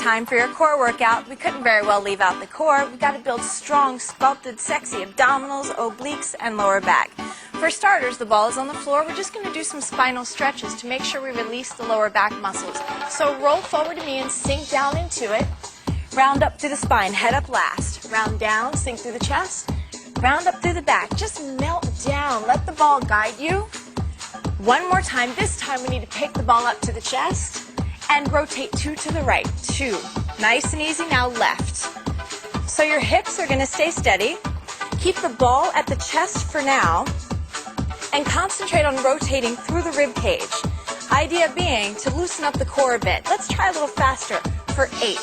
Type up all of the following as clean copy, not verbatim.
time for your core workout. We couldn't very well leave out the core. We've got to build strong, sculpted, sexy abdominals, obliques, and lower back. For starters, the ball is on the floor. We're just going to do some spinal stretches to make sure we release the lower back muscles. So roll forward to me and sink down into it. Round up through the spine, head up last. Round down, sink through the chest. Round up through the back. Just melt down. Let the ball guide you. One more time. This time we need to pick the ball up to the chest and rotate 2 to the right. 2. Nice and easy. Now left. So your hips are going to stay steady. Keep the ball at the chest for now and concentrate on rotating through the rib cage. Idea being to loosen up the core a bit. Let's try a little faster for 8.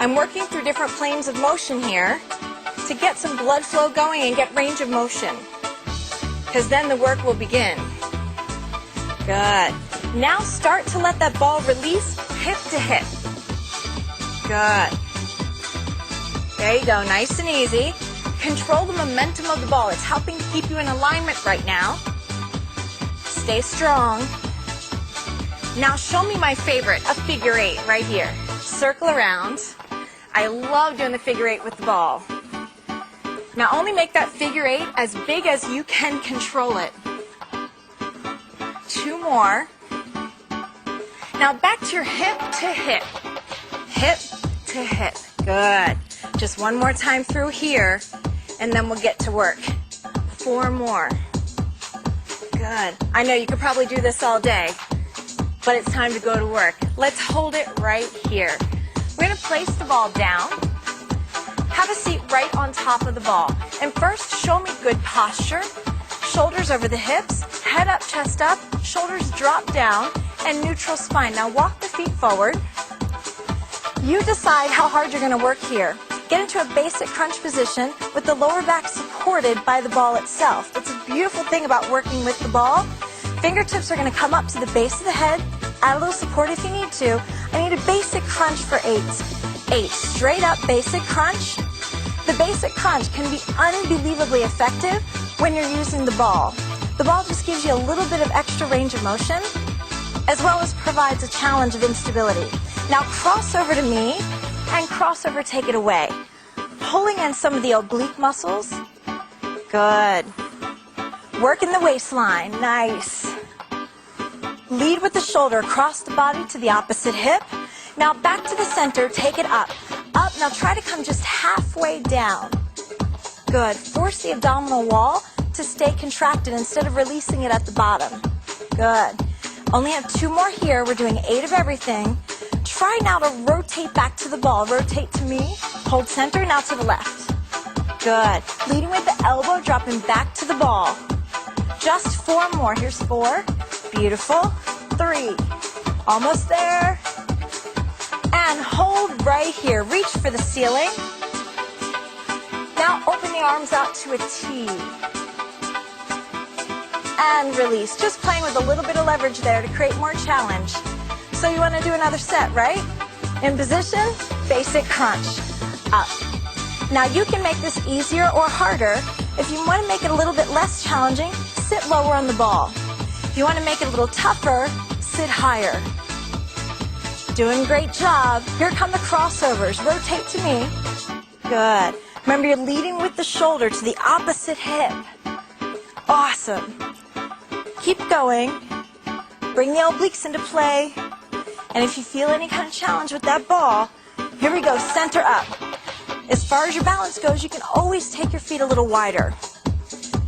I'm working through different planes of motion here to get some blood flow going and get range of motion, because then the work will begin. Good. Now start to let that ball release hip to hip. Good. There you go, nice and easy. Control the momentum of the ball. It's helping to keep you in alignment right now. Stay strong. Now show me my favorite, a figure 8 right here. Circle around. I love doing the figure 8 with the ball. Now only make that figure 8 as big as you can control it. 2 more. Now back to your hip to hip. Hip to hip. Good. Just one more time through here, and then we'll get to work. 4 more. Good. I know you could probably do this all day, but it's time to go to work. Let's hold it right here. We're going to place the ball down. Have a seat right on top of the ball. And first, show me good posture. Shoulders over the hips, head up, chest up, shoulders drop down, and neutral spine. Now walk the feet forward. You decide how hard you're going to work here. Get into a basic crunch position with the lower back supported by the ball itself. It's a beautiful thing about working with the ball. Fingertips are going to come up to the base of the head. Add a little support if you need to. I need a basic crunch for 8. 8. Straight up basic crunch. The basic crunch can be unbelievably effective when you're using the ball. The ball just gives you a little bit of extra range of motion, as well as provides a challenge of instability. Now cross over to me, and cross over, take it away. Pulling in some of the oblique muscles. Good. Work in the waistline. Nice. Lead with the shoulder, cross the body to the opposite hip. Now back to the center, take it up. Up, now try to come just halfway down. Good. Force the abdominal wall to stay contracted instead of releasing it at the bottom. Good. Only have 2 more here. We're doing 8 of everything. Try now to rotate back to the ball. Rotate to me. Hold center, now to the left. Good. Leading with the elbow, dropping back to the ball. Just 4 more. Here's 4. Beautiful. 3. Almost there. And hold right here. Reach for the ceiling. Now open the arms out to a T. And release. Just playing with a little bit of leverage there to create more challenge. So you want to do another set, right? In position, basic crunch. Up. Now you can make this easier or harder. If you want to make it a little bit less challenging, sit lower on the ball. If you want to make it a little tougher, sit higher. Doing a great job. Here come the crossovers. Rotate to me. Good. Remember, you're leading with the shoulder to the opposite hip. Awesome. Keep going. Bring the obliques into play. And if you feel any kind of challenge with that ball, here we go, center up. As far as your balance goes, you can always take your feet a little wider.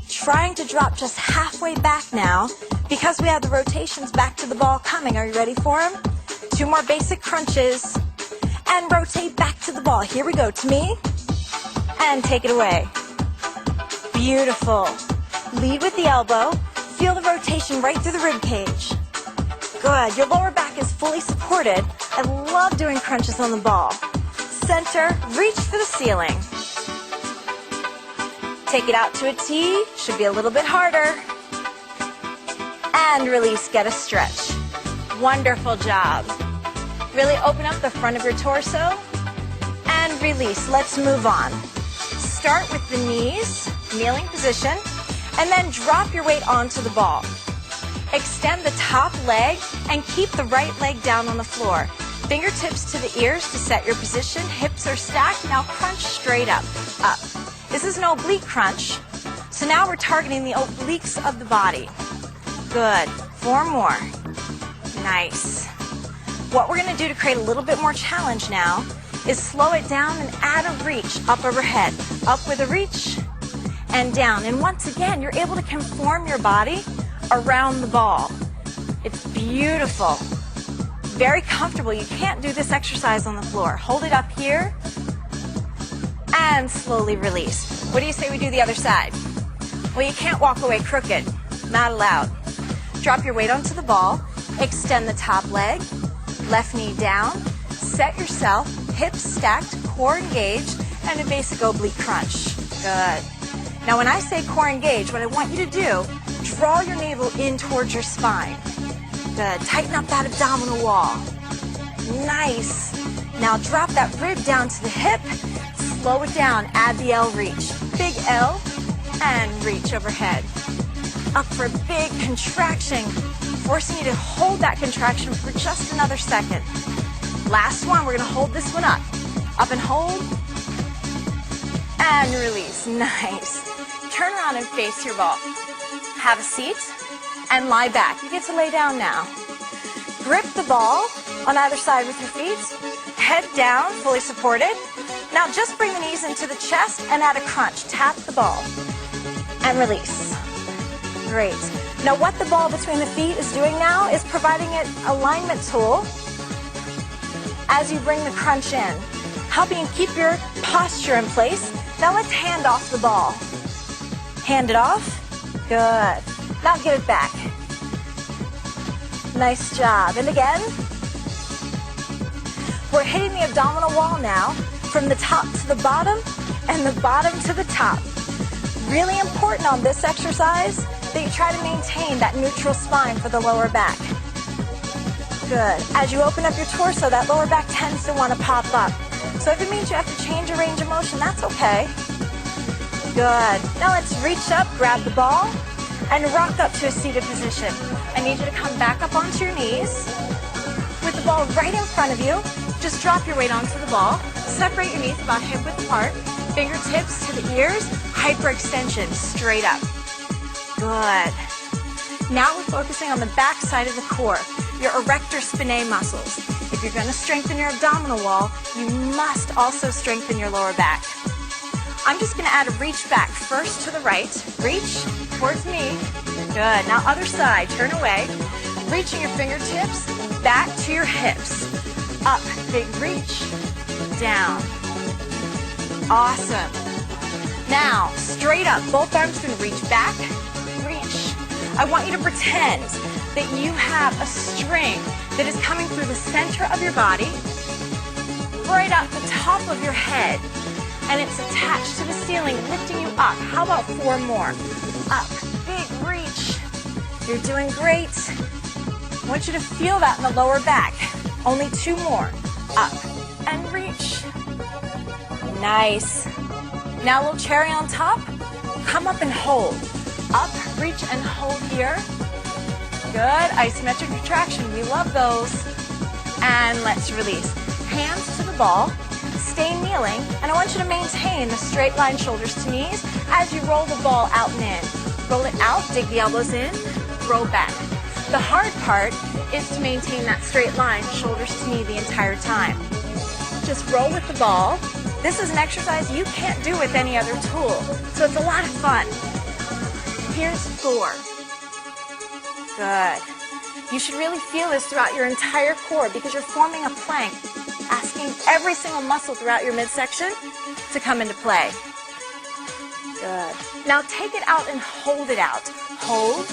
Trying to drop just halfway back now because we have the rotations back to the ball coming. Are you ready for them? 2 more basic crunches. And rotate back to the ball. Here we go, to me. And take it away. Beautiful. Lead with the elbow. Feel the rotation right through the rib cage. Good. Your lower back is fully supported. I love doing crunches on the ball. Center, reach for the ceiling. Take it out to a T. Should be a little bit harder. And release, get a stretch. Wonderful job. Really open up the front of your torso. And release. Let's move on. Start with the knees, kneeling position, and then drop your weight onto the ball. Extend the top leg and keep the right leg down on the floor. Fingertips to the ears to set your position. Hips are stacked. Now crunch straight up, up. This is an oblique crunch. So now we're targeting the obliques of the body. Good. 4 more. Nice. What we're going to do to create a little bit more challenge now is slow it down and add a reach up overhead. Up with a reach and down. And once again, you're able to conform your body around the ball. It's beautiful. Very comfortable. You can't do this exercise on the floor. Hold it up here and slowly release. What do you say we do the other side? Well, you can't walk away crooked. Not allowed. Drop your weight onto the ball. Extend the top leg. Left knee down. Set yourself. Hips stacked. Core engaged. And a basic oblique crunch. Good. Now, when I say core engaged, what I want you to do, draw your navel in towards your spine. Good. Tighten up that abdominal wall. Nice. Now drop that rib down to the hip. Slow it down. Add the L reach. Big L and reach overhead. Up for a big contraction. Forcing you to hold that contraction for just another second. Last one. We're going to hold this one up. Up and hold. And release. Nice. Turn around and face your ball. Have a seat and lie back. You get to lay down now. Grip the ball on either side with your feet. Head down, fully supported. Now just bring the knees into the chest and add a crunch. Tap the ball and release. Great. Now what the ball between the feet is doing now is providing an alignment tool as you bring the crunch in, helping you keep your posture in place. Now let's hand off the ball. Hand it off. Good. Now give it back. Nice job. And again. We're hitting the abdominal wall now from the top to the bottom and the bottom to the top. Really important on this exercise that you try to maintain that neutral spine for the lower back. Good. As you open up your torso, that lower back tends to want to pop up. So if it means you have to change your range of motion, that's okay. Good. Now let's reach up, grab the ball, and rock up to a seated position. I need you to come back up onto your knees. With the ball right in front of you, just drop your weight onto the ball. Separate your knees about hip width apart. Fingertips to the ears. Hyperextension, straight up. Good. Now we're focusing on the back side of the core, your erector spinae muscles. If you're going to strengthen your abdominal wall, you must also strengthen your lower back. I'm just going to add a reach back first to the right. Reach towards me. Good. Now other side. Turn away. Reaching your fingertips back to your hips. Up. Big reach. Down. Awesome. Now straight up. Both arms going to reach back. Reach. I want you to pretend that you have a string that is coming through the center of your body, right up the top of your head. And it's attached to the ceiling, lifting you up. How about 4 more? Up, big reach. You're doing great. I want you to feel that in the lower back. Only 2 more. Up and reach. Nice. Now a little cherry on top. Come up and hold. Up, reach and hold here. Good, isometric retraction. We love those. And let's release. Hands to the ball. Stay kneeling, and I want you to maintain the straight line shoulders to knees as you roll the ball out and in. Roll it out, dig the elbows in, roll back. The hard part is to maintain that straight line, shoulders to knee the entire time. Just roll with the ball. This is an exercise you can't do with any other tool, so it's a lot of fun. Here's 4. Good. You should really feel this throughout your entire core because you're forming a plank, asking every single muscle throughout your midsection to come into play. Good. Now take it out and hold it out. Hold.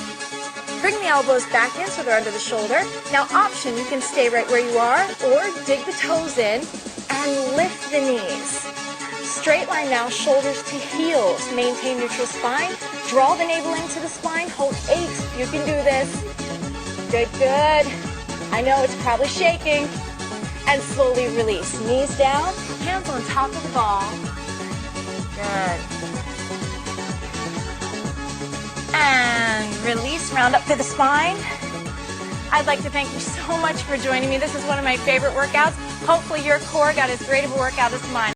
Bring the elbows back in so they're under the shoulder. Now option, you can stay right where you are or dig the toes in and lift the knees. Straight line now, shoulders to heels. Maintain neutral spine. Draw the navel into the spine. Hold 8. You can do this. Good, good. I know it's probably shaking. And slowly release. Knees down, hands on top of the ball. Good. And release, round up to the spine. I'd like to thank you so much for joining me. This is one of my favorite workouts. Hopefully your core got as great of a workout as mine.